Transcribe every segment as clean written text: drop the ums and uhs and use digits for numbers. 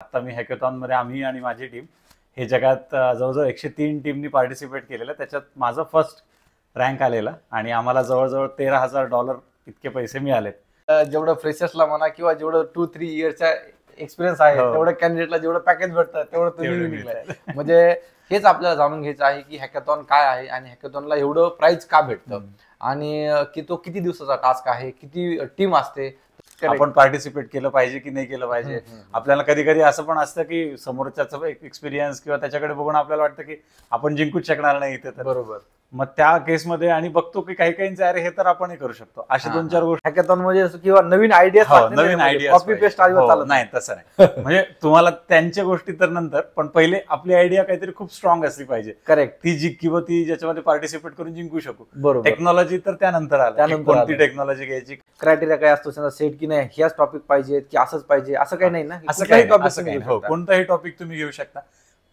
आता मी हॅकेथॉन मध्ये आम्ही आणि माझी टीम हे जगात जवळजवळ 103 टीमनी पार्टिसिपेट केलेलं. त्याच्यात माझं फर्स्ट रँक आलेला आणि आम्हाला जवळजवळ $13,000 इतके पैसे मिळाले. जेवढं फ्रेशर्सला म्हणा किंवा जेवढं 2-3 इयर्सचा एक्सपिरियन्स आहे तेवढं कॅन्डिडेटला जेवढं पॅकेज भेटतं तेवढं तुम्ही निघलाय. म्हणजे हेच आपल्याला जाणून घ्यायचं आहे की हॅकेथॉन काय आहे आणि हॅकेथॉनला एवढं प्राइस का भेटतं आणि की तो किती दिवसाचा टास्क आहे, किती टीम असते, आपण पार्टिसिपेट केलं पाहिजे की नाही केलं पाहिजे. आपल्याला कधी कधी असं पण असतं की समोरच्याचा एक्सपिरियन्स किंवा त्याच्याकडे बघून आपल्याला वाटतं की आपण जिंकूच शकणार नाही इथे. बरोबर. मग त्या केसमध्ये आणि बघतो की काही काहींचे अरे हे तर आपणही करू शकतो अशा 2-4 गोष्टी हॅकेथॉन म्हणजे किंवा नवीन आयडिया कॉपी पेस्ट नाही तसं नाही. म्हणजे तुम्हाला त्यांच्या गोष्टी तर नंतर, पण पहिले आपली आयडिया काहीतरी खूप स्ट्रॉंग असली पाहिजे. करेक्ट. ती किंवा ती ज्याच्यामध्ये पार्टिसिपेट करून जिंकू शकू. बरोबर. टेक्नॉलॉजी तर त्यानंतर आलं, कोणती टेक्नॉलॉजी घ्यायची, क्रायटेरिया काय असतो सेट की नाही ह्याच टॉपिक पाहिजे की असंच पाहिजे असं काही नाही ना. असं काही कोणताही टॉपिक तुम्ही घेऊ शकता,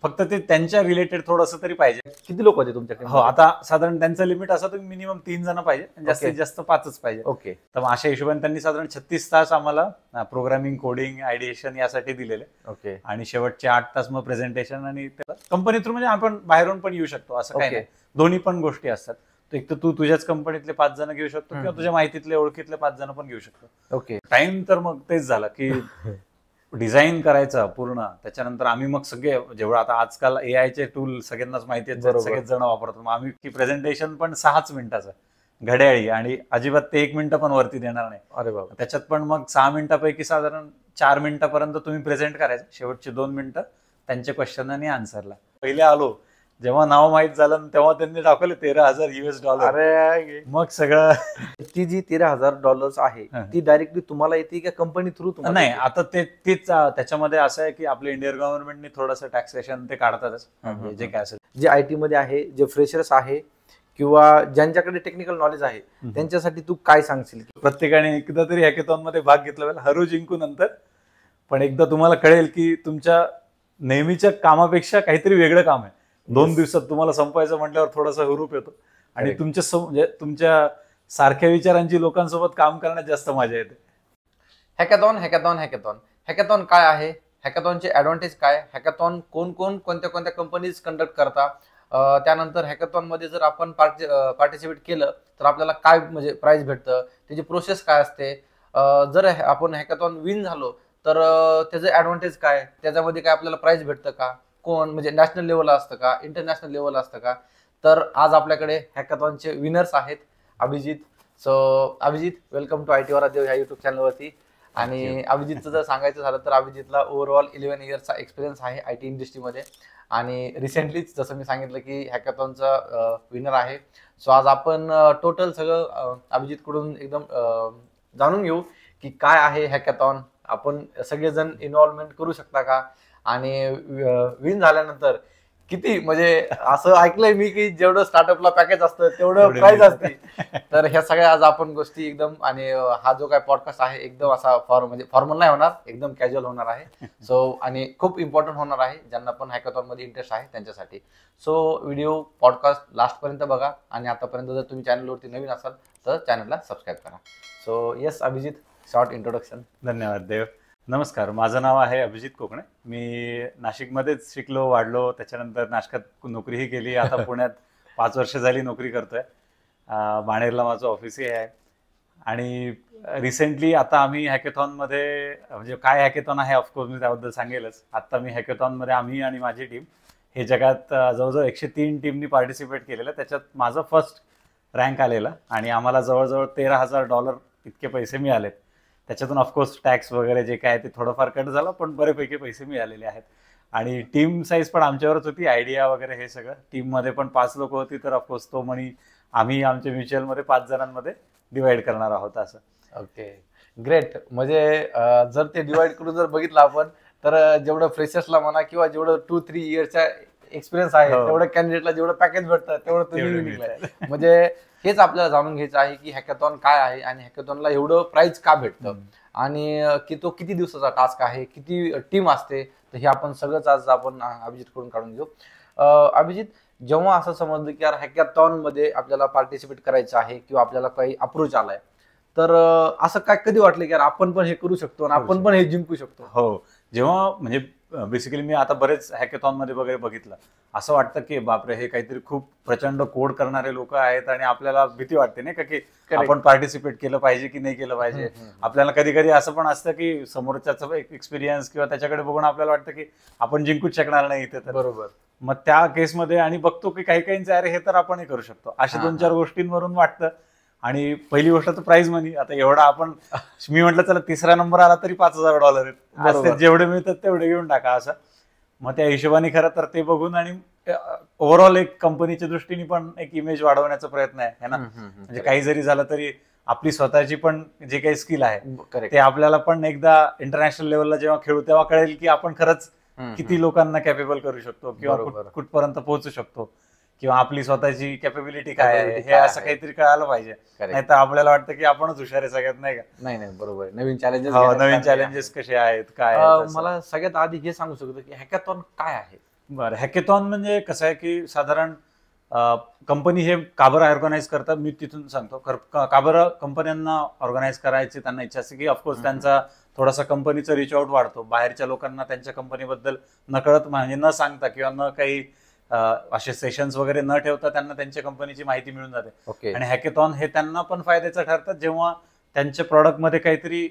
फक्त ते त्यांच्या रिलेटेड थोडंसं तरी पाहिजे. किती लोक होते तुमच्याकडे? हो, आता साधारण त्यांचं लिमिट असं तुम्ही मिनिमम 3 जण पाहिजे, जास्तीत जास्त 5च पाहिजे. ओके. तर अशा हिशोबाने त्यांनी साधारण 36 तास आम्हाला प्रोग्रामिंग, कोडिंग, आयडिएशन यासाठी दिलेले. ओके. आणि शेवटचे 8 तास मग प्रेझेंटेशन. आणि कंपनी थ्रू म्हणजे आपण बाहेरून पण येऊ शकतो असं काही नाही. दोन्ही पण गोष्टी असतात. एक तर तू तुझ्याच कंपनीतले 5 जण घेऊ शकतो किंवा तुझ्या माहितीतले ओळखीतले 5 जण पण घेऊ शकतो. ओके. टाइम तर मग तेच झालं की डिझाईन करायचं पूर्ण. त्याच्यानंतर आम्ही मग सगळे जेवढं आता आजकाल एआयचे टूल सगळ्यांनाच माहिती आहेत, सगळेच जण वापरतो. मग आम्ही की प्रेझेंटेशन पण 6च मिनिटाचं घड्याळी आणि अजिबात ते 1 मिनिटं पण वरती देणार नाही. अरे बाबा. त्याच्यात पण मग 6 मिनिटापैकी साधारण 4 मिनिटापर्यंत तुम्ही प्रेझेंट करायचं, शेवटचे 2 मिनिटं त्यांचे क्वेश्चन आणि आन्सरला. पहिले आलो जेव्हा नाव माहित झालं तेव्हा त्यांनी दाखवले $13,000. अरे मग सगळं ती जी $13,000 आहे ती डायरेक्टली तुम्हाला येते का कंपनी थ्रू? नाही, आता तेच त्याच्यामध्ये असं आहे की आपल्या इंडियन गव्हर्नमेंटने थोडंसं टॅक्सेशन ते काढतातच. जे काय असेल, जे आयटी मध्ये आहे, जे फ्रेशर्स आहे किंवा ज्यांच्याकडे टेक्निकल नॉलेज आहे त्यांच्यासाठी तू काय सांगशील? प्रत्येकाने एकदा तरी हॅकेथॉन मध्ये भाग घेतला पाहिजे, हरू जिंकू नंतर. पण एकदा तुम्हाला कळेल की तुमच्या नेहमीच्या कामापेक्षा काहीतरी वेगळं काम आहे. 2 दिवसात तुम्हाला संपवायचं म्हटल्यावर थोडासा हुरूप येतो आणि तुमच्या सारख्या विचारांची लोकांसोबत काम करण्यात जास्त मजा येते. हॅकेथॉन हॅकेथॉन हॅकेथॉन हॅकेथॉन काय आहे? हॅकेथॉनचे ऍडव्हान्टेज काय? हॅकेथॉन कोणत्या कंपनीज कंडक्ट करतात? त्यानंतर हॅकेथॉन मध्ये जर आपण पार्टिसिपेट केलं तर आपल्याला काय म्हणजे प्राइज भेटतं, त्याची प्रोसेस काय असते, जर आपण हॅकेथॉन विन झालो तर त्याचं ऍडव्हान्टेज काय, त्याच्यामध्ये काय आपल्याला प्राइज भेटतं का, कोण म्हणजे नॅशनल लेवलला असतं का, इंटरनॅशनल लेवलला असतं का? तर आज आपल्याकडे हॅकेथॉनचे विनर्स आहेत Abhijit. So Abhijit, welcome to IT वारा देव ह्या युट्यूब चॅनलवरती. आणि अभिजितचं जर सांगायचं झालं तर अभिजितला ओव्हरऑल 11 इयर्सचा एक्सपिरियन्स आहे आयटी इंडस्ट्रीमध्ये आणि रिसेंटलीच जसं मी सांगितलं की हॅकेथॉनचा विनर आहे. सो आज आपण टोटल सगळं अभिजितकडून एकदम जाणून घेऊ की काय आहे हॅकेथॉन, आपण सगळेजण इन्व्हॉल्वमेंट करू शकता का, आणि विन झाल्यानंतर किती, म्हणजे असं ऐकलंय मी की जेवढं स्टार्टअपला पॅकेज असतं तेवढं प्राइस असते. तर ह्या सगळ्या आज आपण गोष्टी एकदम, आणि हा जो काय पॉडकास्ट आहे एकदम असा फॉर्मल नाही होणार, एकदम कॅज्युअल होणार आहे. सो आणि खूप इम्पॉर्टंट होणार आहे ज्यांना पण हॅकेथॉन मध्ये इंटरेस्ट आहे त्यांच्यासाठी. सो व्हिडिओ पॉडकास्ट लास्ट पर्यंत बघा आणि आतापर्यंत जर तुम्ही चॅनलवरती नवीन असाल तर चॅनलला सबस्क्राईब करा. So yes Abhijit, short introduction. धन्यवाद देव. नमस्कार, माझं नाव आहे अभिजित कोकणे. मी नाशिकमध्येच शिकलो, वाढलो, त्याच्यानंतर नाशकात नोकरीही केली. आता पुण्यात 5 वर्ष झाली नोकरी करतोय. बाणेरला माझं ऑफिसही आहे. आणि रिसेंटली आता आम्ही हॅकेथॉनमध्ये, म्हणजे काय हॅकेथॉन आहे ऑफकोर्स मी त्याबद्दल सांगेलच. आता मी हॅकेथॉनमध्ये आम्ही आणि माझी टीम हे जगात जवळजवळ 103 टीमनी पार्टिसिपेट केलेलं. त्याच्यात माझं फर्स्ट रँक आलेला आणि आम्हाला जवळजवळ $13,000 इतके पैसे मिळालेत. त्याच्यातून ऑफकोर्स टॅक्स वगैरे जे काय ते थोडंफार कट झालं, पण बरेपैकी पैसे मिळालेले आहेत. आणि टीम साईज पण आमच्यावरच होती, आयडिया वगैरे हे सगळं. टीममध्ये पण 5 लोक होती, तर ऑफकोर्स तो मनी आम्ही आमच्या म्युच्युअलमध्ये 5 जणांमध्ये डिवाइड करणार आहोत असं. Okay, great. म्हणजे जर ते डिवाइड करून जर बघितलं आपण तर जेवढं फ्रेशर्सला म्हणा किंवा जेवढं 2-3 इयर्सचा एक्सपिरियन्स आहे तेवढं कॅन्डिडेटला जेवढं पॅकेज भेटतं तेवढं तुम्ही निघलाय. म्हणजे हेच आपल्याला जाणून घ्यायचं आहे की हॅकेथॉन काय आहे आणि हॅकेथॉनला एवढं प्राइस का भेटतं आणि की तो किती दिवसाचा टास्क आहे, किती टीम असते. तर हे आपण सगळंच आज आपण अभिजितकडून काढून घेऊ. अभिजित, जेव्हा असं समजलं की यार हॅकेथॉन मध्ये आपल्याला पार्टिसिपेट करायचं आहे किंवा आपल्याला काही अप्रोच आलाय, तर असं काय कधी वाटलं की यार आपण पण हे करू शकतो आणि आपण पण हे जिंकू शकतो? हो, जेव्हा म्हणजे बेसिकली मी आता बरेच हॅकेथॉन मध्ये वगैरे बघितलं, असं वाटतं की बापरे, हे काहीतरी खूप प्रचंड कोड करणारे लोक आहेत आणि आपल्याला भीती वाटते नाही का की आपण पार्टिसिपेट केलं पाहिजे की नाही केलं पाहिजे. आपल्याला कधी कधी असं पण असतं की समोरच्याचा एक्सपिरियन्स किंवा त्याच्याकडे बघून आपल्याला वाटतं की आपण जिंकूच शकणार नाही इथे. तर बरोबर. मग त्या केसमध्ये आणि बघतो की काही काहींचे अरे हे तर आपणही करू शकतो, अशा 2-4 गोष्टींवरून वाटतं. आणि पहिली गोष्ट तर प्राइज मनी. आता एवढा आपण, मी म्हटलं चला तिसरा नंबर आला तरी $5,000 आहेत, जेवढे मिळतात तेवढे घेऊन टाका असं. मग त्या हिशोबाने खरं तर ते बघून आणि ओव्हरऑल एक कंपनीच्या दृष्टीने पण एक इमेज वाढवण्याचा प्रयत्न आहे ना. म्हणजे काही जरी झालं तरी आपली स्वतःची पण जे काही स्किल आहे ते आपल्याला पण एकदा इंटरनॅशनल लेवलला जेव्हा खेळू तेव्हा कळेल की आपण खरंच किती लोकांना कॅपेबल करू शकतो किंवा कुठपर्यंत पोहोचू शकतो, किंवा आपली स्वतःची कॅपेबिलिटी काय आहे हे असं काहीतरी कळायला पाहिजे. नाही तर आपल्याला वाटतं की आपणच हुशार आहे सगळ्यात, नाही का. नाही बरोबर. नवीन चॅलेंजेस कसे आहेत काय. मला सगळ्यात आधी हे सांगू शकतो की हॅकेथॉन काय आहे. बरं, हॅकेथॉन म्हणजे कसं आहे की साधारण कंपनी हे का बरं ऑर्गनाईज करतात मी तिथून सांगतो. का बरं कंपन्यांना ऑर्गनाईज करायची त्यांना इच्छा असते की ऑफकोर्स त्यांचा थोडासा कंपनीचा रिच आउट वाढतो, बाहेरच्या लोकांना त्यांच्या कंपनीबद्दल नकळत म्हणजे न सांगता किंवा न काही असे सेशन्स वगैरे न ठेवता त्यांना त्यांच्या कंपनीची माहिती मिळून जाते. आणि हॅकेथॉन हे त्यांना पण फायद्याचं ठरतात जेव्हा त्यांच्या प्रॉडक्टमध्ये काहीतरी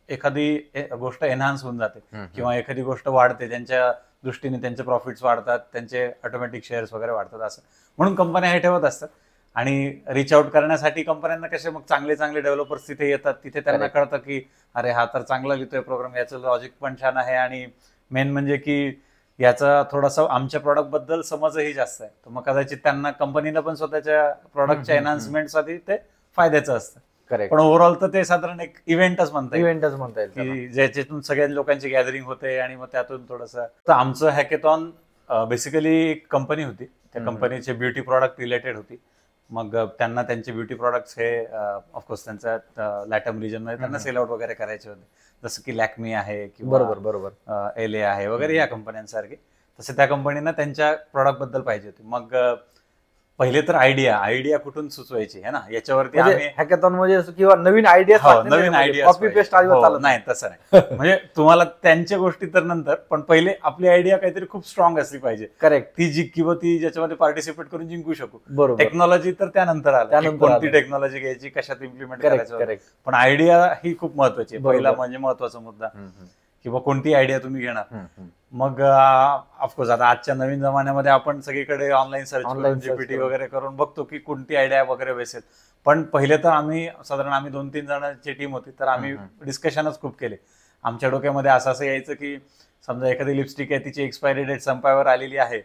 एखादी गोष्ट एनहान्स होऊन जाते किंवा एखादी गोष्ट वाढते, त्यांच्या दृष्टीने त्यांचे प्रॉफिट्स वाढतात, त्यांचे ऑटोमॅटिक शेअर्स वगैरे वाढतात असं. म्हणून कंपन्या हे ठेवत असतात. आणि रिच आउट करण्यासाठी कंपन्यांना कसे मग चांगले चांगले डेव्हलपर्स तिथे येतात, तिथे त्यांना कळतं की अरे हा तर चांगला लिहितोय प्रोग्राम, याचं लॉजिक पण छान आहे आणि मेन म्हणजे की याचा थोडासा आमच्या प्रॉडक्ट बद्दल समजही जास्त आहे. तर मग कदाचित त्यांना कंपनीला पण स्वतःच्या प्रॉडक्टच्या एनहान्समेंटसाठी ते फायद्याचं असतं. पण ओव्हरऑल तर ते साधारण एक इव्हेंटच म्हणता येईल की ज्याच्यातून सगळ्या लोकांची गॅदरिंग होते आणि मग त्यातून थोडंसं. तर आमचं हॅकेथॉन बेसिकली एक कंपनी होती, त्या कंपनीचे ब्युटी प्रॉडक्ट रिलेटेड होती. मग त्यांना त्यांचे ब्युटी प्रॉडक्ट्स हे ऑफकोर्स त्यांच्या लॅटम रिजन मध्ये त्यांना सेल आउट वगैरे करायचे होते, जसं की लॅक्मी आहे किंवा बरोबर एले आहे वगैरे या कंपन्यांसारखे. तसे त्या कंपनीना त्यांच्या प्रॉडक्ट बद्दल पाहिजे होते. मग पहिले तर आयडिया कुठून सुचवायची है ना, याच्यावरती आम्ही हॅकेथॉन म्हणजे किंवा नवीन आयडिया कॉपी पेस्ट नाही तसं नाही. म्हणजे तुम्हाला त्यांच्या गोष्टी तर नंतर, पण पहिले आपली आयडिया काहीतरी खूप स्ट्रॉंग असली पाहिजे. करेक्ट. ती किंवा ती ज्याच्यामध्ये पार्टिसिपेट करून जिंकू शकू. बरोबर. टेक्नॉलॉजी तर त्यानंतर आलं, कोणती टेक्नॉलॉजी घ्यायची, कशात इम्प्लिमेंट करायचं, पण आयडिया ही खूप महत्वाची. पहिला म्हणजे महत्वाचा मुद्दा किंवा कोणती आयडिया तुम्ही घेणार. मग ऑफकोर्स आता आजच्या नवीन जमान्यामध्ये आपण सगळीकडे ऑनलाईन सर्च करून जीपीटी वगैरे करून बघतो की कोणती आयडिया वगैरे बेसेल. पण पहिले तर आम्ही 2-3 जणांची टीम होती, तर आम्ही डिस्कशनच खूप केले. आमच्या डोक्यामध्ये असं यायचं की समजा एखादी लिपस्टिक आहे, तिची एक्सपायरी डेट संपायवर आलेली आहे,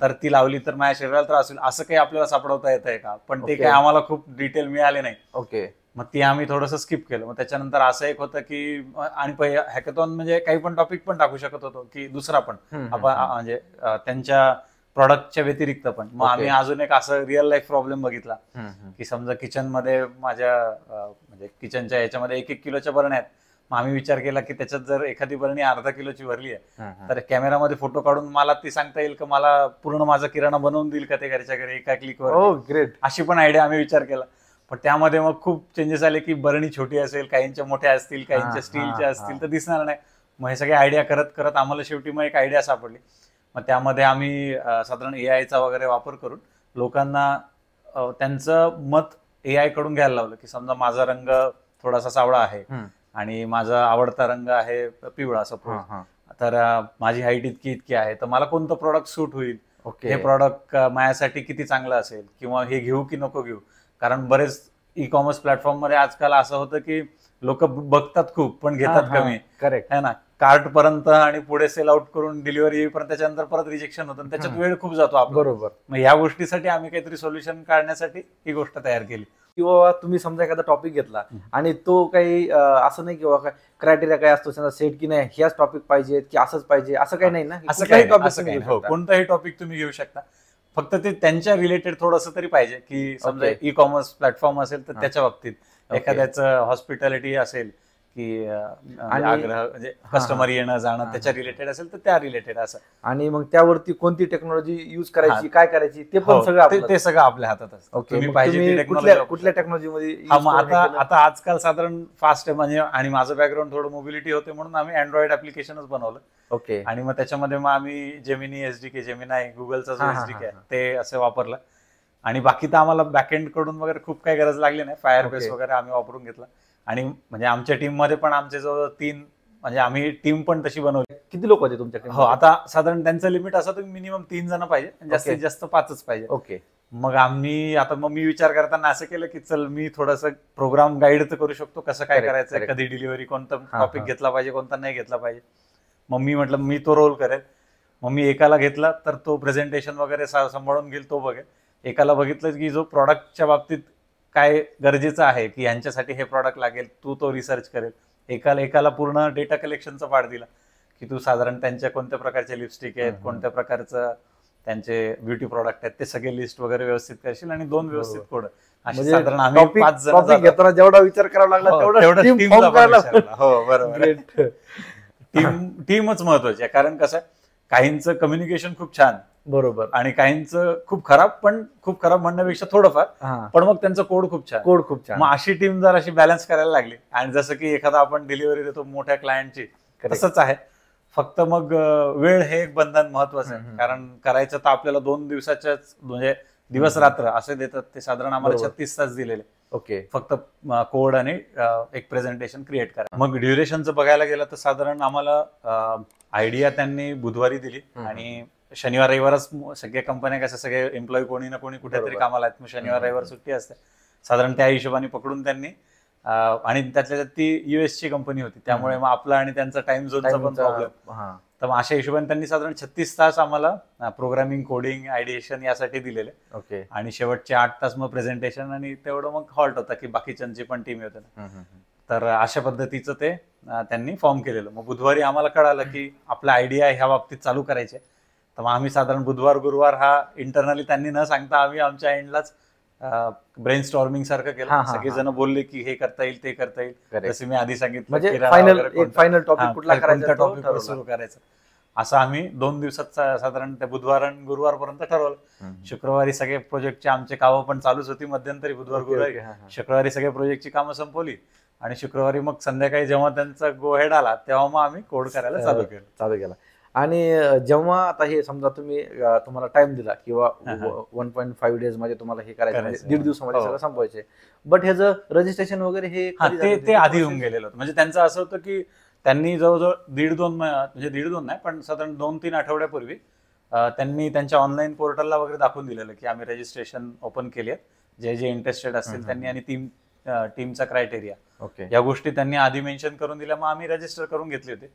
तर ती लावली तर माझ्या शरीराला त्रास होईल, असं काही आपल्याला सापडवता येत आहे का. पण ते काही आम्हाला खूप डिटेल मिळाले नाही. ओके. मग ती आम्ही थोडंसं स्किप केलं. मग त्याच्यानंतर असं एक होतं की आणि हॅकेथॉन म्हणजे काही पण टॉपिक पण टाकू शकत होतो की दुसरा पण आपण म्हणजे त्यांच्या प्रॉडक्टच्या व्यतिरिक्त पण. मग आम्ही अजून एक असं रिअल लाईफ प्रॉब्लेम बघितला की समजा किचन मध्ये माझ्या म्हणजे किचनच्या याच्यामध्ये 1-1 किलोच्या बरण्या आहेत. मग आम्ही विचार केला की त्याच्यात जर एखादी बरणी अर्धा किलोची भरली आहे तर कॅमेरामध्ये फोटो काढून मला ती सांगता येईल का, मला पूर्ण माझा किराणा बनवून देईल का ते घरच्या घरी एका क्लिकवर. ग्रेट. अशी पण आयडिया आम्ही विचार केला. पण त्यामध्ये मग खूप चेंजेस आले की बरणी छोटी असेल, काहींच्या मोठ्या असतील, काहींच्या स्टीलच्या असतील, तर दिसणार नाही. मग हे सगळे आयडिया करत करत आम्हाला शेवटी मग एक आयडिया सापडली. मग त्यामध्ये आम्ही साधारण एआयचा वगैरे वापर करून लोकांना त्यांचं मत एआय कडून घ्यायला लावलं की समजा माझा रंग थोडासा सावळा आहे आणि माझा आवडता रंग आहे पिवळा सपोज, तर माझी हाईट इतकी आहे, तर मला कोणतं प्रॉडक्ट सूट होईल, हे प्रॉडक्ट माझ्यासाठी किती चांगलं असेल किंवा हे घेऊ की नको घेऊ. कारण बरेच ई कॉमर्स प्लॅटफॉर्म मध्ये आजकाल असं होतं की लोक बघतात खूप पण घेतात कमी. करेक्ट आहे ना. कार्ट पर्यंत आणि पुढे सेल आउट करून डिलिव्हरी येईपर्यंत त्याच्यानंतर परत रिजेक्शन होतं, त्याच्यात वेळ खूप जातो आपला. बरोबर. मग या गोष्टीसाठी आम्ही काहीतरी सोल्युशन काढण्यासाठी ही गोष्ट तयार केली. किंवा तुम्ही समजा एखादा टॉपिक घेतला आणि तो काही असं नाही किंवा क्रायटेरिया काय असतो सेट की नाही ह्याच टॉपिक पाहिजे की असंच पाहिजे असं काही नाही ना. असं काही कोणताही टॉपिक तुम्ही घेऊ शकता, फक्त ते त्यांच्या रिलेटेड थोडंसं तरी पाहिजे की समजा ई कॉमर्स प्लॅटफॉर्म असेल तर त्याच्या बाबतीत, एखाद्याचं हॉस्पिटॅलिटी असेल की आणि- आग्रह म्हणजे कस्टमर येणं जाणं त्याच्या रिलेटेड असेल तर त्या रिलेटेड असं. आणि मग त्यावरती कोणती टेक्नॉलॉजी युज करायची, हा. काय करायची, ते पण हो, सगळं आपलं. ते सगळं आपल्या हातात असतं. ओके, तुम्ही मग पाहिजे ती तुम्ही टेक्नॉलॉजी कुठल्या टेक्नॉलॉजीमध्ये हा use मग करून हे आता केलं? आता आजकाल साधारण फास्ट आहे म्हणजे, आणि माझं बॅकग्राऊंड थोडं मोबिलिटी होते म्हणून आम्ही अँड्रॉइड ऍप्लिकेशनच बनवलं. ओके. आणि मग त्याच्यामध्ये मग आम्ही जेमिनी एसडीके, जेमिनाय, गुगलचा जो हा, हा, एसडीके हा, आहे ते असं वापरलं. आणि बाकी तर आम्हाला बॅकएंड कडून वगैरे खूप काही गरज लागली नाही. Firebase okay. वगैरे आम्ही वापरून घेतला. आणि म्हणजे आमच्या टीम मध्ये पण आमचे जवळ 3, म्हणजे आम्ही टीम पण तशी बनवली. किती लोक होते तुमच्या हो, आता साधारण त्यांचं लिमिट असं तुम्ही मिनिमम 3 जण पाहिजे, जास्तीत ओके. जास्त 5च पाहिजे. ओके. मग मी विचार करताना असं केलं की चल मी थोडंसं प्रोग्राम गाईड तर करू शकतो, कसं काय Correct, करायचं, correct. कधी डिलिव्हरी, कोणता हा, टॉपिक हा. घेतला पाहिजे, कोणता नाही घेतला पाहिजे. मग मी म्हटलं मी तो रोल करेल. मग मी एकाला घेतला तर तो प्रेझेंटेशन वगैरे सांभाळून घेईल, तो बघेल. एकाला बघितलं की जो प्रॉडक्टच्या बाबतीत काय गरजेचं आहे की ह्यांच्यासाठी हे प्रॉडक्ट लागेल, तो रिसर्च करेल. एकाला पूर्ण डेटा कलेक्शनचा पार्ट दिला की तू साधारण त्यांच्या कोणत्या प्रकारचे लिपस्टिक आहेत, कोणत्या प्रकारचं त्यांचे ब्युटी प्रॉडक्ट आहेत, ते सगळे लिस्ट वगैरे व्यवस्थित करशील आणि 2 व्यवस्थित कोड. असे म्हणजे साधारण आम्ही 5 जण जातो. घेताना जेवढा विचार करावा लागला हो, तेवढा team टीमला form पण करायला विचारलं. हो, बरोबर. Great. टीमच महत्वाची आहे. कारण कसं आहे, काहींचं कम्युनिकेशन खूप छान बरोबर. आणि काहींचं खूप खराब, पण खूप खराब म्हणण्यापेक्षा थोडंफार, हा, पण मग त्यांचं कोड खूप छान. कोड खूप छान. मग अशी टीम जर अशी बॅलन्स करायला लागली, आणि जसं की एखादा आपण डिलिव्हरी देतो मोठ्या क्लायंटची, Correct. तसंच आहे. फक्त मग वेळ हे एक बंधन महत्वाचं आहे. कारण करायचं तर आपल्याला 2 दिवसाच्याच, म्हणजे दिवस रात्र असे देतात ते. साधारण आम्हाला बरोबर. 36 तास दिलेले, ओके. फक्त कोड आणि एक प्रेझेंटेशन क्रिएट करा. मग ड्युरेशनचं बघायला गेलं तर साधारण आम्हाला आयडिया त्यांनी बुधवारी दिली, आणि शनिवार रविवारच सगळ्या कंपन्या कसं सगळे एम्प्लॉई कोणी ना कोणी कुठेतरी बरोबर. कामाला आहेत, मग शनिवार रविवार सुट्टी असते साधारण. त्या हिशोबाने पकडून त्यांनी, आणि त्यातल्या त्यात ती US ची कंपनी होती, त्यामुळे मग आपला आणि त्यांचा टाइम झोनचा पण प्रॉब्लेम. हा, तर मग अशा हिशोबाने त्यांनी साधारण 36 तास आम्हाला प्रोग्रामिंग, कोडिंग, आयडिएशन यासाठी दिलेले. ओके. आणि शेवटचे 8 तास मग प्रेझेंटेशन, आणि तेवढं मग हॉल्ट होता की बाकीच्यांची पण टीम होते ना. तर अशा पद्धतीचं ते त्यांनी फॉर्म केलेलं. मग बुधवारी आम्हाला कळालं की आपला आयडिया ह्या बाबतीत चालू करायचे. तर मग आम्ही साधारण बुधवार गुरुवार हा इंटरनली त्यांनी न सांगता आम्ही आमच्या एंडलाच ब्रेन स्टॉर्मिंग सारखं हा, केलं. हा, सगळेजण बोलले की हे करता येईल, ते करता येईल. Correct. जसे मी आधी सांगितलं, म्हणजे किराणा फायनल वगैरे कोणता- फायनल टॉपिक हा, कुठला करायचा कोणत्या तो टॉपिकवर ठरवला. सुरू करायचं, असं आम्ही 2 दिवसात साधारण त्या बुधवार आणि गुरुवारपर्यंत ठरवलं. शुक्रवारी सगळे प्रोजेक्टचे आमचे कामं पण चालूच होती मध्यंतरी, बुधवार ओके, गुरुवारी. ओके, हा, हा. शुक्रवारी सगळे प्रोजेक्टची कामं संपवली, आणि शुक्रवारी मग संध्याकाळी जेव्हा त्यांचा गो हेड आला तेव्हा मग आम्ही कोड करायला चालू केलं. चालू केला. आणि जेव्हा आता हे समजा तुम्ही तुम्हाला टाइम दिला किंवा हा, हा. 1.5 डेज मध्ये तुम्हाला हे करायचं, म्हणजे करायचं. 1.5 दिवसामध्ये हो. सगळं संपवायचे, बट ह्याचं रजिस्ट्रेशन वगैरे हे हा, कधी ते झालं? ते आधी होऊन गेलेलं होतं. म्हणजे त्यांचं असं होतं की त्यांनी जवळजवळ 1.5-2 म्हणजे 1.5-2 नाही, पण साधारण 2-3 आठवड्यापूर्वी त्यांनी त्यांच्या ऑनलाईन पोर्टलला वगैरे दाखवून दिलेलं की आम्ही रजिस्ट्रेशन ओपन केली आहेत. जे जे इंटरेस्टेड असतील त्यांनी, आणि टीमचा क्रायटेरिया, ओके. या गोष्टी त्यांनी आधी मेन्शन करून दिल्या. मग आम्ही रजिस्टर करून घेतले होते.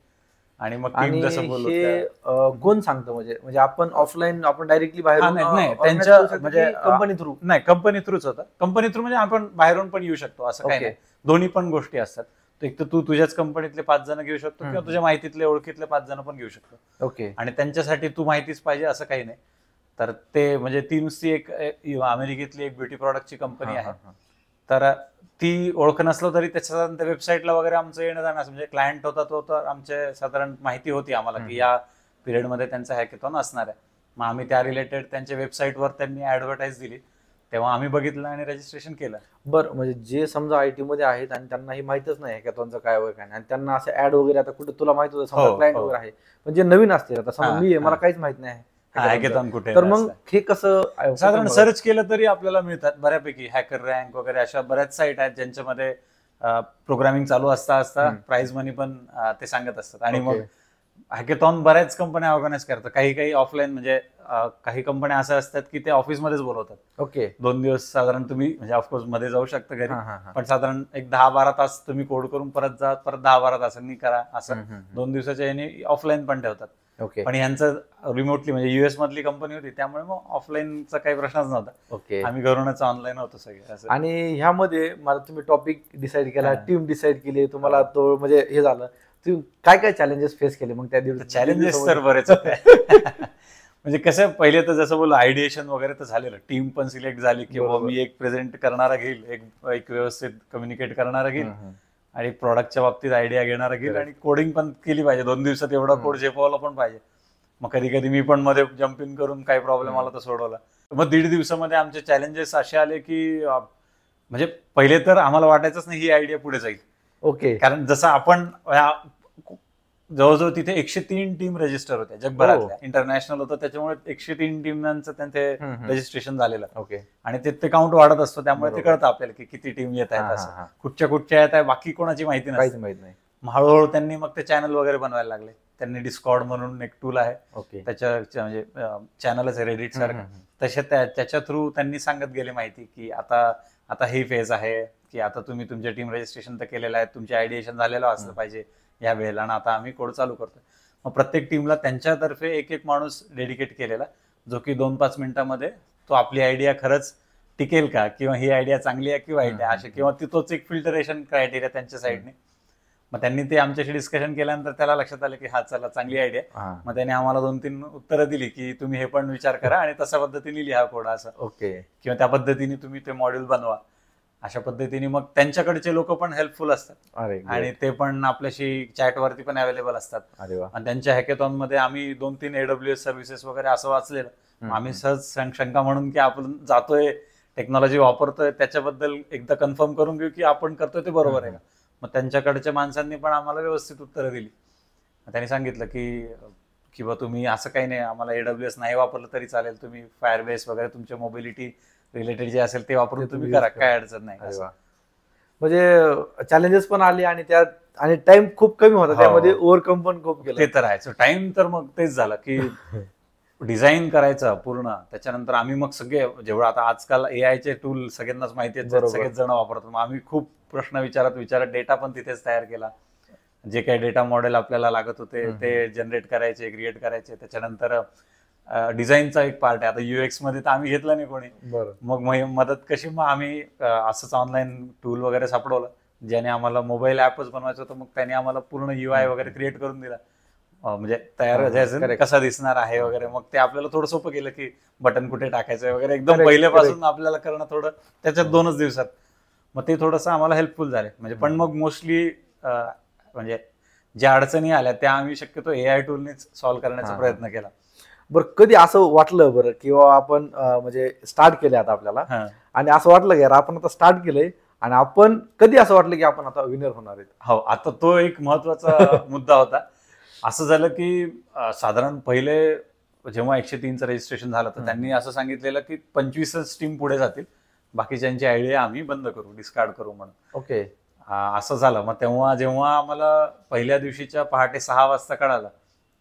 आणि मग टीम आणि जसं बोललो हे कोण सांगतं, म्हणजे आपण ऑफलाईन आपण डायरेक्टली बाहेर नाही, त्यांच्या म्हणजे कंपनी थ्रू? नाही, कंपनी थ्रूच होता. कंपनी थ्रू म्हणजे आपण बाहेरून पण येऊ शकतो, असं काही ओके. नाही. दोन्ही पण गोष्टी असतात. एक तर तू तुझ्याच कंपनीतले 5 जण घेऊ शकतो, किंवा तुझ्या माहितीतले ओळखीतले 5 जण पण घेऊ शकतो. ओके. आणि त्यांच्यासाठी तू माहितीच पाहिजे असं काही नाही. तर ते म्हणजे ती नुसती एक अमेरिकेतली एक ब्युटी प्रॉडक्टची कंपनी आहे. तर ती ओळख नसलं तरी त्याच्या वेबसाईटला वगैरे आमचं येणं जाणं, म्हणजे क्लायंट होता तो, तर आमचे साधारण माहिती होती आम्हाला की या पिरियडमध्ये त्यांचा हॅकेथॉन असणार आहे. मग आम्ही त्या रिलेटेड त्यांच्या वेबसाईटवर त्यांनी ऍडव्हर्टाईज दिली, तेव्हा आम्ही बघितलं आणि रजिस्ट्रेशन केलं. बरं, म्हणजे जे समजा आयटी मध्ये आहेत आणि त्यांना हे माहितच नाही हॅकेथॉनचं काय वगैरे काय नाही, आणि त्यांना असं ऍड वगैरे, आता कुठे तुला माहित होतं समजा क्लायंट वगैरे आहे, म्हणजे नवीन असते, आता समजा मी आहे, मला काहीच माहित नाही हॅकेथॉन कुठे, तर मग हे कसं साधारण सर्च केलं तरी आपल्याला मिळतात बऱ्यापैकी. हॅकर रँक वगैरे अशा बऱ्याच साईट आहेत ज्यांच्यामध्ये प्रोग्रामिंग चालू असता प्राइज मनी पण ते सांगत असतात. आणि मग हॅकेथॉन बऱ्याच कंपन्या ऑर्गनाईज करतात. काही ऑफलाईन, म्हणजे काही कंपन्या अशा असतात की ते ऑफिसमध्येच बोलवतात. ओके. 2 दिवस साधारण तुम्ही, म्हणजे ऑफकोर्स मध्ये जाऊ शकता घरी, हा, हा, हा. पण साधारण एक 10-12 तास तुम्ही कोड करून परत जा, परत 10-12 तासांनी करा, असं 2 दिवसाच्या याने ऑफलाईन पण ठेवतात. ओके. पण यांचं रिमोटली, म्हणजे US मधली कंपनी होती, त्यामुळे मग ऑफलाईनचा काही प्रश्नच नव्हता. ओके. आम्ही घरूनच ऑनलाईन होतो सगळे असं. आणि ह्यामध्ये मला तुम्ही टॉपिक डिसाईड केला, हा. टीम डिसाईड केली, तुम्हाला तो म्हणजे हे झालं, तुम्ही काय काय चॅलेंजेस फेस केले मग त्या दिवशी? चॅलेंजेस तर बरेच होते. म्हणजे कसं, पहिले तर जसं बोललो आयडिएशन वगैरे तर झालेलं, टीम पण सिलेक्ट झाली की मी एक प्रेझेंट करणारा घेईल, एक व्यवस्थित कम्युनिकेट करणारा घेईल. आणि प्रोडक्टच्या बाबतीत आयडिया घेणारा घेईल आणि कोडिंग पण केली पाहिजे. 2 दिवसात एवढा कोड झेपवला पण पाहिजे. मग कधी कधी मी पण मध्ये जम्प इन करून काही प्रॉब्लेम आला तर सोडवला. मग 1.5 दिवसामध्ये आमचे चॅलेंजेस असे आले की म्हणजे पहिले तर आम्हाला वाटायचंच नाही ही आयडिया पुढे जाईल. ओके. कारण जसं आपण जवळजवळ तिथे 103 टीम रजिस्टर होत्या जगभरातल्या, इंटरनॅशनल होतं, त्याच्यामुळे 103 टीमांचं त्यांचे रजिस्ट्रेशन झालेलं. ओके. आणि ते काउंट वाढत असतो, त्यामुळे ते कळतं आपल्याला की किती टीम येत आहेत, असं कुठच्या येत आहे बाकी कोणाची माहिती नाही. हळूहळू त्यांनी मग ते चॅनल वगैरे बनवायला लागले. त्यांनी डिस्कॉर्ड म्हणून एक टूल आहे, त्याच्या म्हणजे चॅनलच आहे रेडिट सारखं, तसे त्याच्या थ्रू त्यांनी सांगत गेले माहिती की आता ही फेज आहे की आता तुम्ही तुमचे टीम रजिस्ट्रेशन तर केलेलं आहे, तुमचे आयडिएशन झालेलं असलं पाहिजे या वेळेला, आणि आता आम्ही कोड चालू करतोय. मग प्रत्येक टीमला त्यांच्यातर्फे एक माणूस डेडिकेट केलेला, जो की 2-5 मिनिटांमध्ये तो आपली आयडिया खरंच टिकेल का, किंवा ही आयडिया चांगली आहे की वाईट आहे, असे, किंवा तोच एक फिल्टरेशन क्रायटेरिया त्यांच्या साईडने. मग त्यांनी ते आमच्याशी डिस्कशन केल्यानंतर त्याला लक्षात आलं की हा चला चांगली आयडिया. मग त्याने आम्हाला 2-3 उत्तरं दिली की तुम्ही हे पण विचार करा आणि तशा पद्धतीने लिहा कोड, असं. ओके. किंवा त्या पद्धतीने तुम्ही ते मॉड्यूल बनवा, अशा पद्धतीने. मग त्यांच्याकडचे लोक पण हेल्पफुल असतात आणि ते पण आपल्याशी चॅटवरती पण अवेलेबल असतात. आणि त्यांच्या हॅकेथॉन मध्ये आम्ही 2-3 AWS सर्व्हिसेस वगैरे असं वाचलेलं. आम्ही सहज शंका म्हणून की आपण जातोय, टेक्नॉलॉजी वापरतोय, त्याच्याबद्दल एकदा कन्फर्म करून घेऊ की आपण करतोय ते बरोबर आहे का. मग त्यांच्याकडच्या माणसांनी पण आम्हाला व्यवस्थित उत्तरं दिली. त्यांनी सांगितलं की बा तुम्ही असं काही नाही, आम्हाला AWS नाही वापरलं तरी चालेल, तुम्ही फायरबेस वगैरे तुमच्या मोबिलिटी रिलेटेड जे असेल ते वापरून तुम्ही करा, काय अडचण नाही. म्हणजे चॅलेंजेस पण आले आणि त्यात आणि टाइम खूप कमी होता, त्यामध्ये ओव्हरकम पण खूप केलं. ते तर आहे. टाइम तर मग तेच झालं की डिझाईन करायचं पूर्ण, त्याच्यानंतर आम्ही मग सगळे जेवढं आता आजकाल AI चे टूल सगळ्यांनाच माहिती आहेत, सगळेच जण वापरतात. मग आम्ही खूप प्रश्न विचारत डेटा पण तिथेच तयार केला. जे काही डेटा मॉडेल आपल्याला लागत होते ते जनरेट करायचे, क्रिएट करायचे. त्याच्यानंतर डिझाईनचा एक पार्ट आहे. आता UX मध्ये तर आम्ही घेतलं नाही कोणी, मग मदत कशी, मग आम्ही असंच ऑनलाईन टूल वगैरे सापडवलं ज्याने आम्हाला मोबाईल ऍपच बनवायचं होतं. मग त्याने आम्हाला पूर्ण UI वगैरे क्रिएट करून दिला, म्हणजे तयार कसा दिसणार आहे वगैरे. मग ते आपल्याला थोडं सोपं केलं की बटन कुठे टाकायचं वगैरे, एकदम पहिल्यापासून आपल्याला करणं थोडं त्याच्यात 2च दिवसात. मग ते थोडंसं आम्हाला हेल्पफुल झाले. म्हणजे पण मग मोस्टली म्हणजे ज्या अडचणी आल्या त्या आम्ही शक्यतो AI टूलनेच सॉल्व्ह करण्याचा प्रयत्न केला. बरं, कधी असं वाटलं बरं किंवा आपण म्हणजे स्टार्ट केले आता आपल्याला आणि असं वाटलं की आपण आता स्टार्ट केलंय आणि आपण कधी असं वाटलं की आपण आता विनर होणार आहेत? हो, आता तो एक महत्वाचा मुद्दा होता. असं झालं की साधारण पहिले जेव्हा 103चं रजिस्ट्रेशन झालं तर त्यांनी असं सांगितलेलं की 25च टीम पुढे जातील, बाकीच्यांची आयडिया आम्ही बंद करू, डिस्कार्ड करू म्हणून. ओके. असं झालं. मग जेव्हा आम्हाला पहिल्या दिवशीच्या पहाटे 6 वाजता कळालं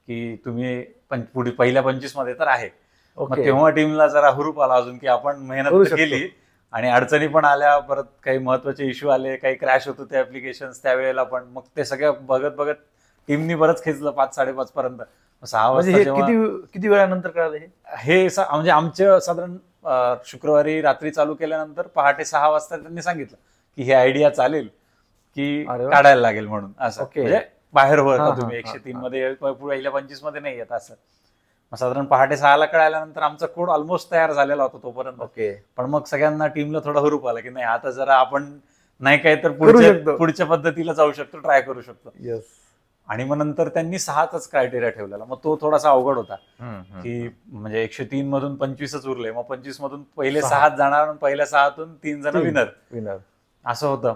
की तुम्ही पहिल्या 25 मध्ये तर आहे, मग तेव्हा टीमला जरा हुरूप आला अजून की आपण मेहनत केली आणि अडचणी पण आल्या, परत काही महत्वाचे इश्यू आले, काही क्रॅश होत होते ऍप्लिकेशन त्यावेळेला पण. मग ते सगळं बघत टीमनी बरंच खेचलं 5-5:30 पर्यंत. 6 वाजता किती वेळानंतर कळालं हे म्हणजे आमच्या साधारण शुक्रवारी रात्री चालू केल्यानंतर पहाटे 6 वाजता त्यांनी सांगितलं की ही आयडिया चालेल की काढायला लागेल म्हणून. असं म्हणजे बाहेर होता तुम्ही 103 मध्ये, पहिल्या 25 मध्ये नाही येत असं. मग साधारण पहाटे 6ला कळाल्यानंतर आमचा कोड ऑलमोस्ट तयार झालेला होता तोपर्यंत. पण मग सगळ्यांना टीमला थोडा हुरूप आला की नाही आता जरा आपण नाही काय तर पुढच्या पद्धतीला जाऊ शकतो, ट्राय करू शकतो. आणि मग नंतर त्यांनी 6च क्रायटेरिया ठेवलेला. मग तो थोडासा अवघड होता की म्हणजे 103 मधून 25च उरले, मग 25 मधून पहिले 6 जाणार, पहिल्या 6तून 3 जण विनर, असं होतं.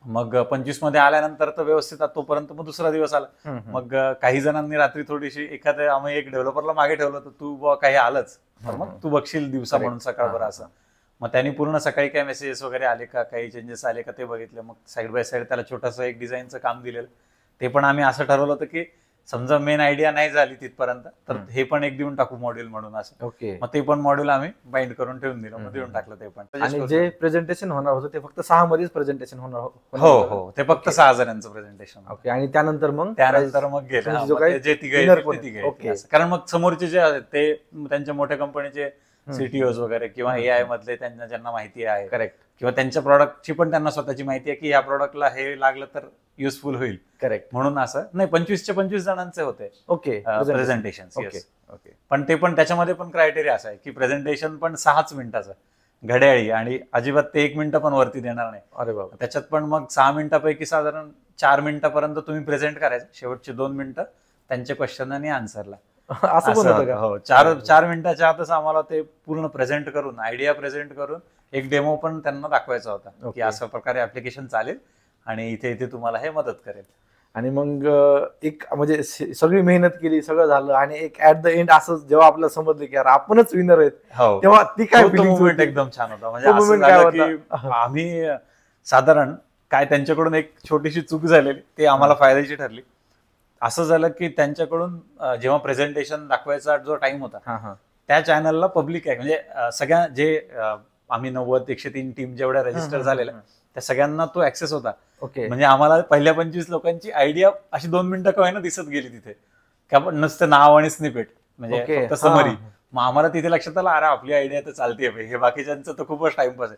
मग 25 मध्ये आल्यानंतर तर व्यवस्थित तोपर्यंत मग दुसरा दिवस आला. मग काही जणांनी रात्री थोडीशी आम्ही एक डेव्हलपरला मागे ठेवलं तर तू काही आलंच तर मग तू बघशील दिवसा म्हणून सकाळभर असं. मग त्यांनी पूर्ण सकाळी काय मेसेजेस वगैरे आले का, काही चेंजेस आले का ते बघितले. मग साईड बाय साईड त्याला छोटंसं एक डिझाईनचं काम दिलेलं. ते पण आम्ही असं ठरवलं होतं की समजा मेन आयडिया नाही झाली तिथपर्यंत तर हे पण एक देऊन टाकू मॉड्यूल म्हणून असं. मग ते पण मॉड्यूल आम्ही बाइंड करून ठेवून दिलं, मग देऊन टाकलं ते पण. आणि जे प्रेझेंटेशन होणार होतं ते फक्त 6 मध्येच प्रेझेंटेशन होणार? हो, ते फक्त 6 जणांचं प्रेझेंटेशन. ओके. आणि त्यानंतर मग गेलं जे तिघे, कारण मग समोरचे जे आहेत ते त्यांच्या मोठ्या कंपनीचे CTOs वगैरे किंवा AI मधले ज्यांना माहिती आहे, करेक्ट, किंवा त्यांच्या प्रॉडक्टची पण त्यांना स्वतःची माहिती आहे की या प्रॉडक्टला हे लागलं तर युजफुल होईल, करेक्ट, म्हणून असं नाही 25च्या 25 जणांचे होते. ओके. प्रेझेंटेशन. ओके. पण ते पण त्याच्यामध्ये पण क्रायटेरिया असा आहे की प्रेझेंटेशन पण 6च मिनिटाचं. घड्याळी, आणि अजिबात ते 1 मिनिटं पण वरती देणार नाही. अरे बाबा. त्याच्यात पण मग 6 मिनिटापैकी साधारण 4 मिनिटापर्यंत तुम्ही प्रेझेंट करायचं, शेवटचे 2 मिनिटं त्यांचे क्वेश्चन आणि आन्सरला. असं पण होतं का? हो, 4 मिनिटाच्या आतच आम्हाला ते पूर्ण प्रेझेंट करून, आयडिया प्रेझेंट करून एक डेमो पण त्यांना दाखवायचा होता की Okay. अशा प्रकारे ऍप्लिकेशन चालेल आणि इथे इथे तुम्हाला हे मदत करेल. आणि मग एक म्हणजे सगळी मेहनत केली, सगळं झालं, आणि एक ऍट द एंड असं जेव्हा आपल्याला समजलं की यार आपणच विनर आहेत, हो, तेव्हा ती काय तो feelings मोमेंट होती? एकदम छान होता. म्हणजे तो असं moment काय झालं होता? की आम्ही साधारण काय, त्यांच्याकडून एक छोटीशी चूक झालेली, ती आम्हाला फायद्याची ठरली. असं झालं की त्यांच्याकडून जेव्हा प्रेझेंटेशन दाखवायचा जो टाइम होता, हा हा. त्या चॅनलला पब्लिक आहे, म्हणजे सगळ्या जे आम्ही 90-103 टीम जेवढ्या रजिस्टर झालेल्या त्या सगळ्यांना तो ऍक्सेस होता. ओके. म्हणजे आम्हाला पहिल्या 25 लोकांची आयडिया अशी 2 मिनिटं का होईना दिसत गेली तिथे, की आपण नुसतं नाव आणि स्निपेट, म्हणजे Okay. फक्त समरी. हा. मग आम्हाला तिथे लक्षात आलं, अरे आपली आयडिया तर चालते, हे बाकीच्यांचं तर खूपच टाइमपास आहे.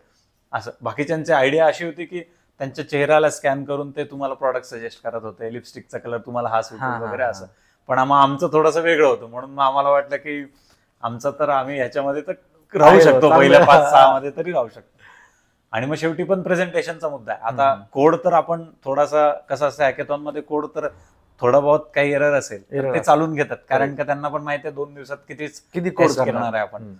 असं बाकीच्यांची आयडिया अशी होती की त्यांच्या चेहऱ्याला स्कॅन करून ते तुम्हाला प्रॉडक्ट सजेस्ट करत होते, लिपस्टिकचा कलर तुम्हाला हा सूट हा, वगैरे हा. असं. पण मग आमचं थोडंसं वेगळं होतं, म्हणून मग आम्हाला वाटलं की आमचं तर आम्ही ह्याच्यामध्ये तर राहू आहे, शकतो, चांगलं. पहिल्या 5-6 मध्ये तरी राहू शकतो. आणि मग शेवटी पण प्रेझेंटेशनचा मुद्दा आहे. आता कोड तर आपण थोडासा, कसं असतं हॅकेथॉन मध्ये कोड तर थोडा बहुत काही एरर असेल तर Error ते असेल. चालून घेतात, कारण का त्यांना पण माहिती आहे 2 दिवसात किती कोड टेस्ट करणार आहे आपण.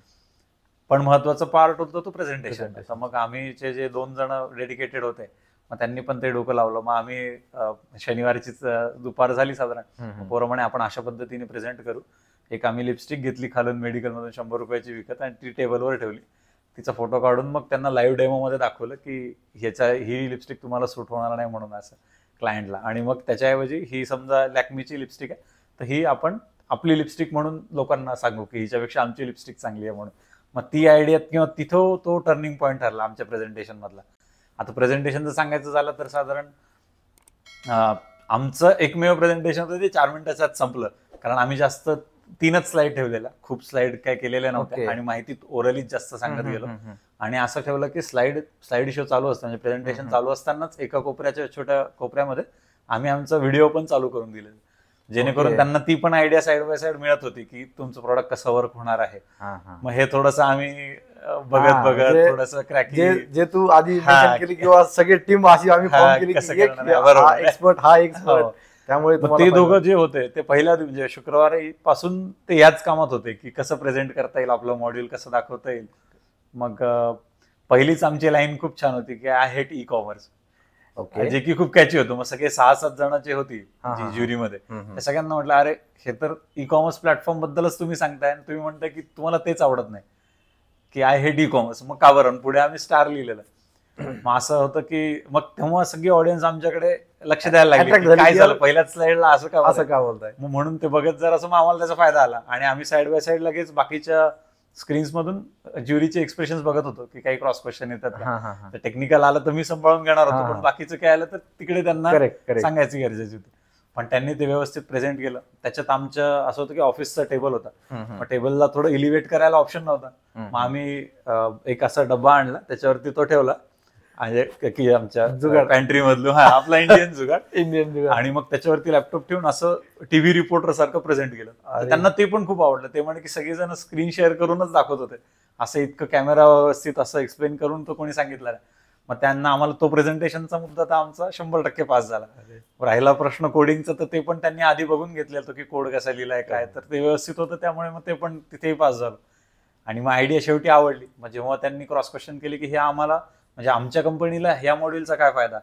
पण महत्वाचा पार्ट होतो तो प्रेझेंटेशन. Presentation. मग आम्हीचे जे 2 जण डेडिकेटेड होते, मग त्यांनी पण ते डोकं लावलं. मग आम्ही शनिवारचीच दुपार झाली साधारण, पोरं म्हणे आपण अशा पद्धतीने प्रेझेंट करू. एक आम्ही लिपस्टिक घेतली खालून मेडिकलमधून 100 रुपयाची विकत, आणि ती टेबलवर ठेवली. तिचा फोटो काढून मग त्यांना लाईव्ह डेमो मध्ये दाखवलं की ही लिपस्टिक तुम्हाला सूट होणार नाही म्हणून, असं क्लायंटला. आणि मग त्याच्याऐवजी ही समजा लॅक्मीची लिपस्टिक आहे, तर ही आपण आपली लिपस्टिक म्हणून लोकांना सांगू की हिच्यापेक्षा आमची लिपस्टिक चांगली आहे म्हणून. मग ती आयडिया किंवा तिथं तो टर्निंग पॉईंट ठरला आमच्या प्रेझेंटेशन मधला. आता प्रेझेंटेशन जर सांगायचं झालं तर साधारण आमचं एकमेव प्रेझेंटेशन होतं ते 4 मिनिटाच्या आत संपलं, कारण आम्ही जास्त 3च स्लाइड ठेवलेल्या, खूप स्लाइड काय केलेल्या नव्हत्या. Okay. आणि माहिती ओरलीच जास्त सांगत गेलो. आणि असं ठेवलं की स्लाइड शो चालू असतं, म्हणजे प्रेझेंटेशन चालू असतानाच एका कोपऱ्याच्या छोट्या कोपऱ्यामध्ये आम्ही आमचा व्हिडिओ पण चालू करून दिले, जेणेकरून Okay. त्यांना ती पण आयडिया साइड बाय साइड मिळत होती की तुमचं प्रॉडक्ट कसं वर्क होणार आहे. मग हे थोडंसं आम्ही बघत म्हणजे थोडंसं क्रॅकिंग, जे तू आधी हा. mention केली किंवा सगळी टीम अशी आम्ही हा, फॉर्म केली कसं की एक करणार आहे, बरोबर हा आहे. एक्सपर्ट, हा एक्सपर्ट. हो. त्यामुळे मग तुम्हाला ते फायदा. दोघं जे होते ते पहिल्या म्हणजे शुक्रवारी पासून ते याच कामात होते की कसं प्रेझेंट करता येईल, आपलं मॉड्यूल कसं दाखवता येईल. मग पहिलीच आमची लाईन खूप छान होती की I hate e commerce, okay. जे की खूप कॅची होतं. मग सगळे 6-7 जणांची होती हा, जी हा. ज्युरीमध्ये. हम्म. त्या सगळ्यांना म्हटलं, अरे हे तर ई कॉमर्स प्लॅटफॉर्म बद्दलच तुम्ही सांगताय आणि तुम्ही म्हणताय की तुम्हाला तेच आवडत नाही, की आय हेट ई कॉमर्स. मग का बरं? पुढे आम्ही स्टार लिहिलेलं. मग असं होतं की मग तेव्हा सगळी ऑडियन्स आमच्याकडे लक्ष द्यायला लागली Attract की झाली काय की झालं पहिल्याच स्लाइडला असं का असं बरं? का बोलताय? मग म्हणून ते बघत जर असं, मग आम्हाला त्याचा फायदा आला. आणि आम्ही साइड बाय साइड लगेच बाकीच्या स्क्रीन्स मधून ज्युरीचे एक्सप्रेशन बघत होतो की काही क्रॉस क्वेश्चन येतात का. हा, हा, हा. तर टेक्निकल आलं तर मी सांभाळून घेणार हा, होतो, हा. पण बाकीचं काय आलं तर तिकडे त्यांना करेक्ट करेक्ट. सांगायची गरजेची होती. पण त्यांनी ते व्यवस्थित प्रेझेंट केलं. त्याच्यात आमचं असं होतं की ऑफिसचा टेबल होता, मग टेबलला थोडं इलिव्हेट करायला ऑप्शन नव्हता. मग आम्ही एक असा डब्बा आणला, त्याच्यावरती तो ठेवला, आणि की आमच्या जुगाड. पॅन्ट्री मधलं, हा आपला इंडियन जुगाड. इंडियन. आणि मग त्याच्यावरती लॅपटॉप ठेवून असं टीव्ही रिपोर्टर सारखं प्रेझेंट केलं. तर अरे. त्यांना ते पण खूप आवडलं. ते म्हणे की सगळेजण स्क्रीन शेअर करूनच दाखवत होते, असं इतकं कॅमेरा व्यवस्थित असं एक्सप्लेन करून तो कोणी सांगितलं नाही. मग त्यांना आम्हाला तो प्रेझेंटेशनचा मुद्दा तर आमचा 100% पास झाला. राहिला प्रश्न कोडिंगचा, तर ते पण त्यांनी आधी बघून घेतलेलं होतं की कोड कसा लिहिलाय काय, तर ते व्यवस्थित होतं, त्यामुळे मग ते पण तिथेही पास झालं. आणि मग आयडिया शेवटी आवडली. मग जेव्हा त्यांनी क्रॉस क्वेश्चन केले की हे आम्हाला, म्हणजे आमच्या कंपनीला ह्या मॉड्यूलचा काय फायदा,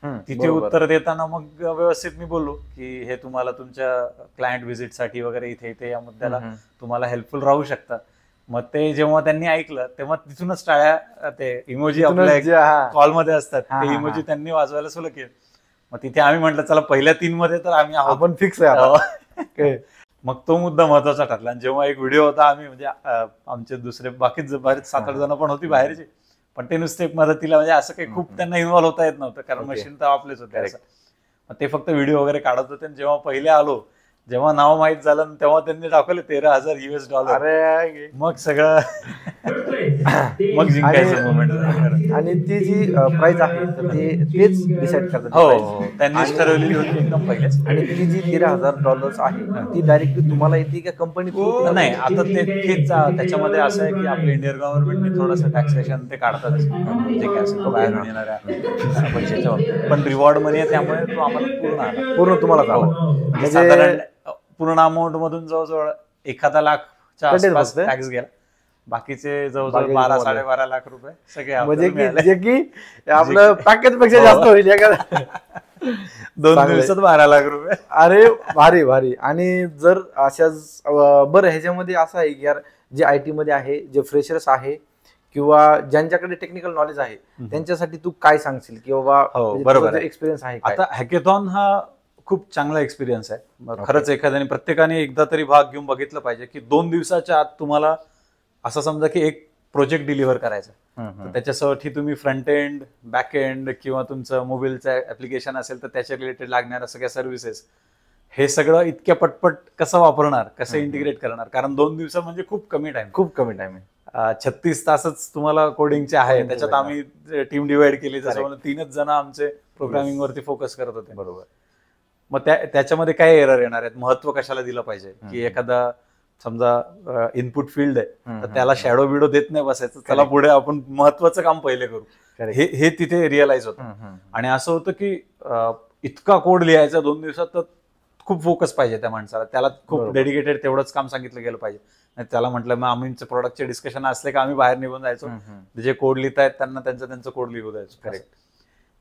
तिथे बरोबर. उत्तर देताना मग व्यवस्थित मी बोललो की हे तुम्हाला तुमच्या क्लायंट व्हिजिटसाठी वगैरे इथे इथे या मुद्द्याला तुम्हाला हेल्पफुल राहू शकतं. मग ते जेव्हा त्यांनी ऐकलं तेव्हा तिथूनच टाळ्या, ते इमोजी आपल्या कॉलमध्ये असतात, हा, ते हा, इमोजी हा. त्यांनी वाजवायला सुरू केलं. मग तिथे आम्ही म्हटलं चला पहिल्या 3 मध्ये तर आम्ही आहोत. आपण फिक्स आहे आता. Okay. मग तो मुद्दा महत्वाचा ठरला. आणि जेव्हा एक व्हिडिओ होता, आम्ही म्हणजे आमचे दुसरे बाकीच बरेच 7-8 जण पण होती बाहेरची, पण ते नुसते मदतीला, म्हणजे असं काही खूप त्यांना इन्व्हॉल्व होता येत नव्हतं, कारण Okay. मशीन तर आपलेच होते. मग ते फक्त व्हिडिओ वगैरे काढत होते. आणि जेव्हा पहिले आलो, जेव्हा नाव माहित झालं, तेव्हा त्यांनी दाखवले $13,000. अरे मग सगळं मग जिंकायचं मुवमेंट. आणि ती जी प्राइस आहे तर तेच डिसाईड करतात हो price. हो, त्यांनीच ठरवलेली होती एकदम पहिलेच. आणि ती जी $13,000 आहे ती डायरेक्टली तुम्हाला येते का कंपनी नाही, आता तेच त्याच्यामध्ये असं आहे की आपल्या इंडियन गव्हर्नमेंटने थोडंसं टॅक्सेशन ते काढतात जे काय असेल तो बाहेरून येणाऱ्या पैशाच्या बाबतीत. पण रिवॉर्ड मनी आहे त्यामुळे तो आम्हाला पूर्ण आला. पूर्ण तुम्हाला हो. आला. म्हणजे साधारण पूर्ण अमाऊंट मधून जवळजवळ 1,00,000च्या कटेल आसपास फक्त? टॅक्स गेला. बाकीचे जवळजवळ बाकी 12-12.5 लाख रुपये सगळे म्हणजे आपल्याला की मिळाले. जे की आपलं पॅकेज पेक्षा हो. जास्त होईल एखादा. 2 चांगलंय. दिवसात 12 लाख रुपये. अरे भारी भारी. आणि जर अशाच बरं ह्याच्यामध्ये असं आहे की यार जे IT मध्ये आहे, जे फ्रेशर्स आहे किंवा ज्यांच्याकडे टेक्निकल नॉलेज आहे त्यांच्यासाठी तू काय सांगशील की बाबा हो, बरोबर आहे. एक्सपिरियन्स आहे काय? आता हॅकेथॉन हा खूप चांगला एक्सपिरियन्स आहे. खरंच एखाद्याने प्रत्येकाने एकदा तरी भाग घेऊन बघितलं पाहिजे की 2 दिवसाच्या आत तुम्हाला असं समजा की एक प्रोजेक्ट डिलिव्हर करायचा. तर त्याच्यासाठी तुम्ही फ्रंट एंड, बॅक एंड किंवा तुमचं मोबाईलचं ऍप्लिकेशन असेल तर त्याच्या रिलेटेड लागणाऱ्या सगळ्या सर्व्हिसेस हे सगळं इतक्या पटपट कसं वापरणार, कसं इंटिग्रेट करणार. कारण 2 दिवस म्हणजे खूप कमी टाइम. खूप कमी टाइम आहे. 36 तासच तुम्हाला कोडिंगचे आहे. Coding त्याच्यात चे आम्ही टीम डिवाइड केली. Correct. त्याच्यामुळे 3च जण आमचे प्रोग्रामिंग वरती फोकस करत होते. बरोबर. मग त्याच्यामध्ये काय एरर येणार आहेत, महत्व कशाला दिलं पाहिजे की एखादा समजा इनपुट फील्ड आहे तर त्याला शॅडो बिडो देत नाही बसायचं, त्याला पुढे आपण महत्वाचं काम पहिले करू. हे तिथे रिअलाइज होतं. आणि असं होतं की इतका कोड लिहायचा 2 दिवसात तर खूप फोकस पाहिजे त्या माणसाला. त्याला खूप डेडिकेटेड तेवढंच काम सांगितलं गेलं पाहिजे. नाही त्याला म्हटलं मग आम्ही प्रोडक्टचे डिस्कशन असले का आम्ही बाहेर निघून जायचो. जे कोड लिहितायत त्यांना त्यांचं कोड लिहू द्यायचो. करेक्ट.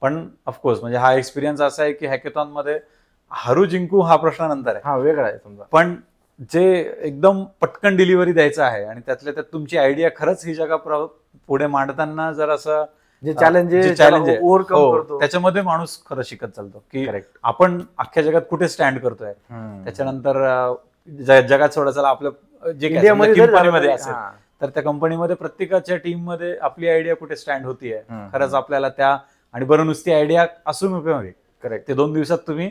पण ऑफकोर्स म्हणजे हा एक्सपिरियन्स असा आहे की हॅकेथॉन मध्ये हरू जिंकू हा प्रश्न नंतर आहे. हा वेगळा आहे समजा. पण जे एकदम पटकन डिलिव्हरी द्यायचं आहे आणि त्यातल्या त्यात तुमची आयडिया खरंच ही जगा पुढे मांडताना जर असं जे चॅलेंज आहे ओव्हरकम करतो त्याच्यामध्ये माणूस खरं शिकत चालतो की Correct. आपण अख्ख्या जगात कुठे स्टँड करतोय. त्याच्यानंतर जगात सोडायचं आपलं जे कंपनीमध्ये असेल तर त्या कंपनीमध्ये प्रत्येकाच्या टीम मध्ये आपली आयडिया कुठे स्टँड होतीये खरंच आपल्याला त्या. आणि बरं नुसती आयडिया असून उपयोग आहे. करेक्ट. ते 2 दिवसात तुम्ही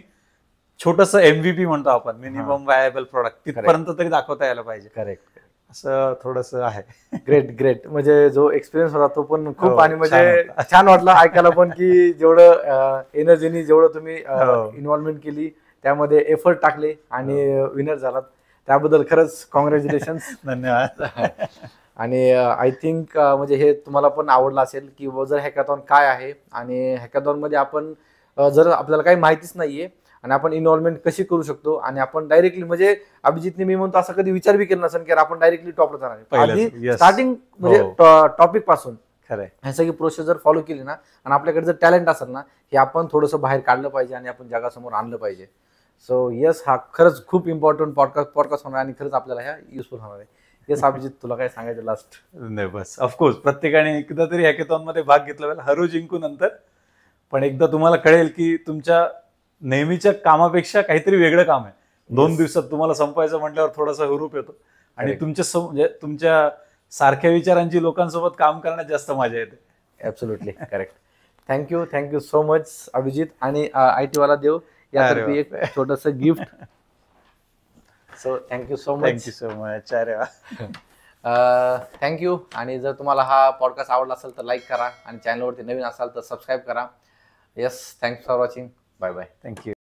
छोटस MVP म्हणतो आपण, मिनिमम वायबल प्रोडक्ट, तिथपर्यंत तरी दाखवता यायला पाहिजे. करेक्ट. असं थोडस आहे. Great great. म्हणजे जो एक्सपिरियन्स होता तो पण खूप हो, आणि म्हणजे छान वाटला ऐकायला पण की जेवढं एनर्जीनी जेवढं तुम्ही इन्व्हॉल्वमेंट केली त्यामध्ये एफर्ट टाकले आणि विनर झालात त्याबद्दल खरंच कॉंग्रॅच्युलेशन. धन्यवाद. आणि आय थिंक म्हणजे हे तुम्हाला पण आवडलं असेल की जर हॅकॅथॉन काय आहे आणि हॅकॅथॉन मध्ये आपण जर आपल्याला काही माहितीच नाहीये आणि आपण इन्व्हॉल्वमेंट कशी करू शकतो आणि आपण डायरेक्टली म्हणजे अभिजितने मी म्हणतो असं कधी विचार बी केला नसेल की आपण डायरेक्टली टॉपला जाणार. आधी स्टार्टिंग म्हणजे टॉपिक पासून खरंय हे सगळी प्रोसेस जर फॉलो केली ना आणि आपल्याकडे जर टॅलेंट असेल ना हे आपण थोडंसं बाहेर काढलं पाहिजे आणि आपण जगासमोर आणलं पाहिजे. सो येस हा खरंच खूप इम्पॉर्टंट पॉडकास्ट होणार आणि खरंच आपल्याला ह्या युजफुल होणार आहे. येस अभिजित तुला काय सांगायचं लास्ट? नाही बस ऑफकोर्स प्रत्येकाने एकदा तरी हॅकेथॉन मध्ये भाग घेतला पाहिजे. हरू जिंकू नंतर पण एकदा तुम्हाला कळेल की तुमच्या नेहमीच्या कामापेक्षा काहीतरी वेगळं काम आहे. 2 दिवसात तुम्हाला संपायचं म्हटल्यावर थोडासा हुरूप येतो आणि तुमच्या सारख्या विचारांची लोकांसोबत काम करण्यात जास्त मजा येते. Absolutely correct. Thank you so much Abhijit. आणि IT वाला देव यातर्फे एक छोटस gift. So thank you so much. अरे वा. थँक्यू. आणि जर तुम्हाला हा पॉडकास्ट आवडला असेल तर लाईक करा आणि चॅनलवरती नवीन असाल तर सबस्क्राईब करा. Yes thanks for watching. Bye bye. Thank you.